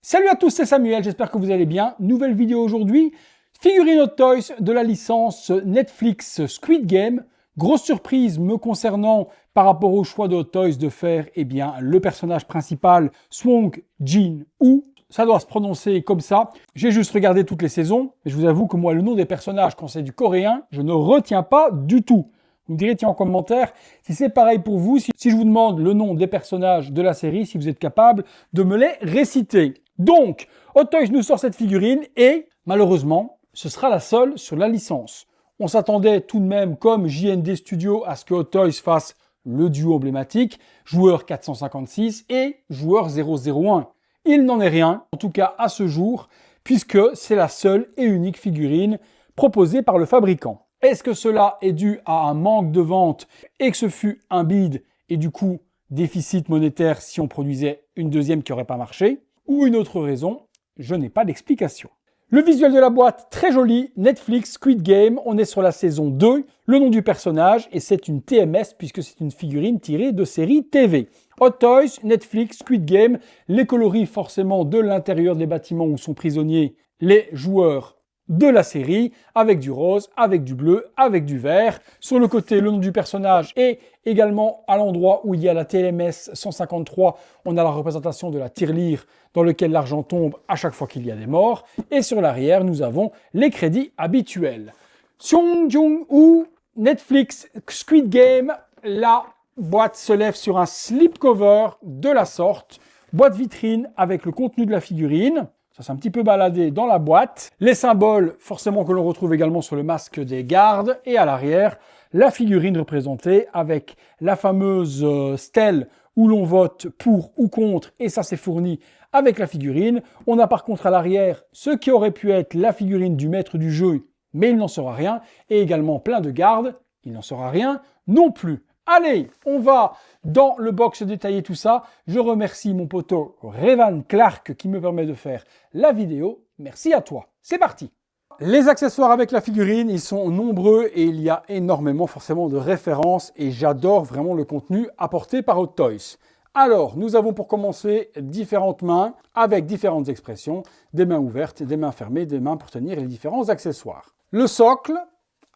Salut à tous, c'est Samuel, j'espère que vous allez bien. Nouvelle vidéo aujourd'hui, figurine Hot Toys de la licence Netflix Squid Game. Grosse surprise me concernant par rapport au choix de Hot Toys de faire le personnage principal Swong Jin-woo. Ça doit se prononcer comme ça. J'ai juste regardé toutes les saisons et je vous avoue que moi le nom des personnages quand c'est du coréen, je ne retiens pas du tout. Vous me direz tiens en commentaire si c'est pareil pour vous, si je vous demande le nom des personnages de la série, si vous êtes capable de me les réciter. Donc, Hot Toys nous sort cette figurine et, malheureusement, ce sera la seule sur la licence. On s'attendait tout de même, comme JND Studio, à ce que Hot Toys fasse le duo emblématique, joueur 456 et joueur 001. Il n'en est rien, en tout cas à ce jour, puisque c'est la seule et unique figurine proposée par le fabricant. Est-ce que cela est dû à un manque de vente et que ce fut un bid et du coup déficit monétaire si on produisait une deuxième qui n'aurait pas marché? Ou une autre raison, je n'ai pas d'explication. Le visuel de la boîte, très joli, Netflix Squid Game, on est sur la saison 2, le nom du personnage, et c'est une TMS puisque c'est une figurine tirée de série TV. Hot Toys, Netflix, Squid Game, les coloris forcément de l'intérieur des bâtiments où sont prisonniers les joueurs de la série, avec du rose, avec du bleu, avec du vert. Sur le côté, le nom du personnage et également à l'endroit où il y a la TMS 153, on a la représentation de la tirelire dans lequel l'argent tombe à chaque fois qu'il y a des morts. Et sur l'arrière, nous avons les crédits habituels. Swong Jin-woo, Netflix Squid Game, la boîte se lève sur un slipcover de la sorte, boîte vitrine avec le contenu de la figurine. Ça s'est un petit peu baladé dans la boîte. Les symboles, forcément, que l'on retrouve également sur le masque des gardes. Et à l'arrière, la figurine représentée avec la fameuse stèle où l'on vote pour ou contre. Et ça, c'est fourni avec la figurine. On a par contre à l'arrière ce qui aurait pu être la figurine du maître du jeu, mais il n'en sera rien. Et également plein de gardes. Il n'en sera rien non plus. Allez, on va dans le box détailler tout ça. Je remercie mon poteau Revan Clark qui me permet de faire la vidéo. Merci à toi. C'est parti. Les accessoires avec la figurine, ils sont nombreux et il y a énormément forcément de références et j'adore vraiment le contenu apporté par Hot Toys. Alors, nous avons pour commencer différentes mains avec différentes expressions, des mains ouvertes, des mains fermées, des mains pour tenir les différents accessoires. Le socle,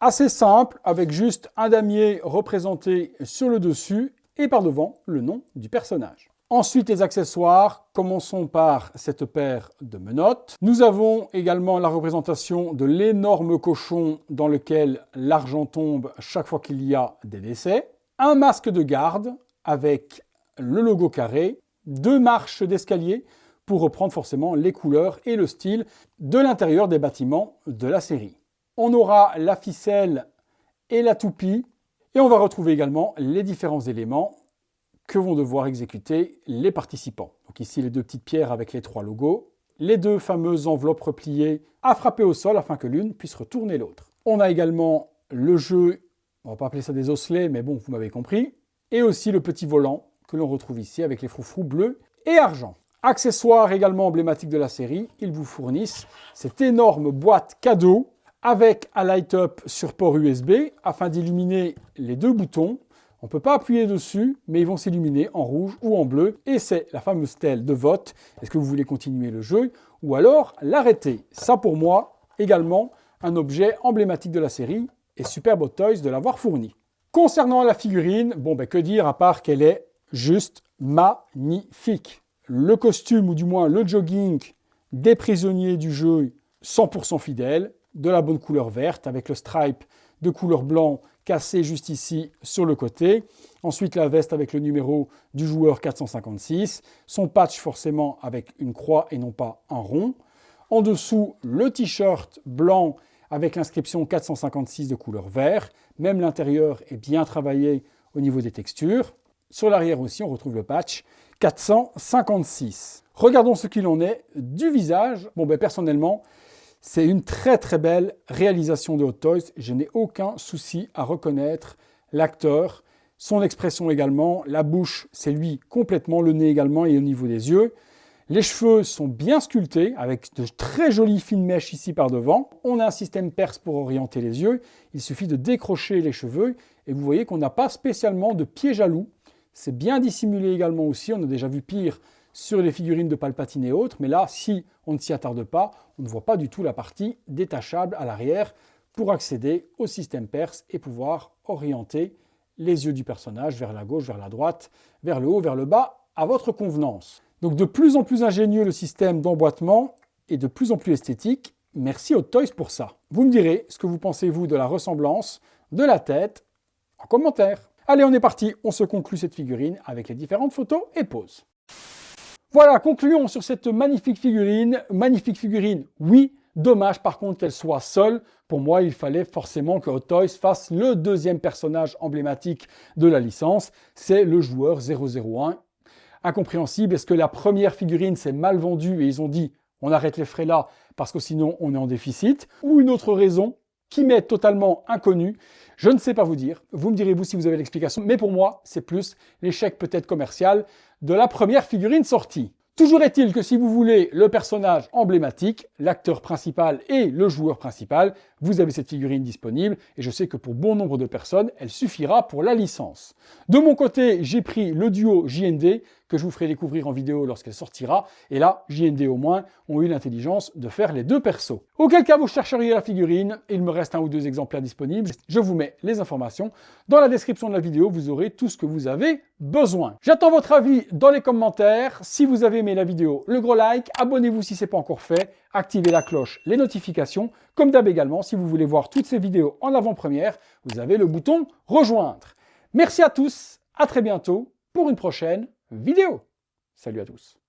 assez simple, avec juste un damier représenté sur le dessus et par devant le nom du personnage. Ensuite, les accessoires, commençons par cette paire de menottes. Nous avons également la représentation de l'énorme cochon dans lequel l'argent tombe chaque fois qu'il y a des décès. Un masque de garde avec le logo carré, 2 marches d'escalier pour reprendre forcément les couleurs et le style de l'intérieur des bâtiments de la série. On aura la ficelle et la toupie et on va retrouver également les différents éléments que vont devoir exécuter les participants. Donc ici les 2 petites pierres avec les 3 logos, les 2 fameuses enveloppes repliées à frapper au sol afin que l'une puisse retourner l'autre. On a également le jeu, on ne va pas appeler ça des osselets mais bon vous m'avez compris, et aussi le petit volant que l'on retrouve ici avec les froufrous bleus et argent. Accessoires également emblématiques de la série, ils vous fournissent cette énorme boîte cadeau avec un light-up sur port USB afin d'illuminer les 2 boutons. On ne peut pas appuyer dessus, mais ils vont s'illuminer en rouge ou en bleu. Et c'est la fameuse stèle de vote. Est-ce que vous voulez continuer le jeu ou alors l'arrêter? Ça pour moi, également, un objet emblématique de la série et superbe Hot Toys de l'avoir fourni. Concernant la figurine, que dire à part qu'elle est juste magnifique. Le costume, ou du moins le jogging des prisonniers du jeu, 100% fidèle, de la bonne couleur verte avec le stripe de couleur blanc cassé juste ici sur le côté. Ensuite la veste avec le numéro du joueur 456. Son patch forcément avec une croix et non pas un rond. En dessous le t-shirt blanc avec l'inscription 456 de couleur vert. Même l'intérieur est bien travaillé au niveau des textures. Sur l'arrière aussi on retrouve le patch 456. Regardons ce qu'il en est du visage. Personnellement, c'est une très très belle réalisation de Hot Toys. Je n'ai aucun souci à reconnaître l'acteur, son expression également, la bouche, c'est lui complètement, le nez également et au niveau des yeux. Les cheveux sont bien sculptés avec de très jolies fines mèches ici par devant. On a un système perce pour orienter les yeux. Il suffit de décrocher les cheveux et vous voyez qu'on n'a pas spécialement de pieds jaloux. C'est bien dissimulé également aussi. On a déjà vu pire sur les figurines de Palpatine et autres, mais là, si on ne s'y attarde pas, on ne voit pas du tout la partie détachable à l'arrière pour accéder au système Perse et pouvoir orienter les yeux du personnage vers la gauche, vers la droite, vers le haut, vers le bas, à votre convenance. Donc de plus en plus ingénieux le système d'emboîtement et de plus en plus esthétique. Merci Hot Toys pour ça. Vous me direz ce que vous pensez vous de la ressemblance de la tête en commentaire. Allez, on est parti, on se conclut cette figurine avec les différentes photos et poses. Voilà, concluons sur cette magnifique figurine. Magnifique figurine, oui. Dommage par contre qu'elle soit seule. Pour moi, il fallait forcément que Hot Toys fasse le deuxième personnage emblématique de la licence. C'est le joueur 001. Incompréhensible, est-ce que la première figurine s'est mal vendue et ils ont dit on arrête les frais là parce que sinon on est en déficit, ou une autre raison qui m'est totalement inconnue, je ne sais pas vous dire. Vous me direz vous si vous avez l'explication, mais pour moi c'est plus l'échec peut-être commercial de la première figurine sortie. Toujours est-il que si vous voulez le personnage emblématique, l'acteur principal et le joueur principal, vous avez cette figurine disponible et je sais que pour bon nombre de personnes, elle suffira pour la licence. De mon côté, j'ai pris le duo JND que je vous ferai découvrir en vidéo lorsqu'elle sortira et là, JND au moins ont eu l'intelligence de faire les deux persos. Auquel cas vous chercheriez la figurine, il me reste un ou deux exemplaires disponibles, je vous mets les informations. Dans la description de la vidéo, vous aurez tout ce que vous avez besoin. J'attends votre avis dans les commentaires. Si vous avez aimé la vidéo, le gros like, abonnez-vous si ce n'est pas encore fait, activez la cloche, les notifications. Comme d'hab également, si vous voulez voir toutes ces vidéos en avant-première, vous avez le bouton rejoindre. Merci à tous, à très bientôt pour une prochaine vidéo. Salut à tous.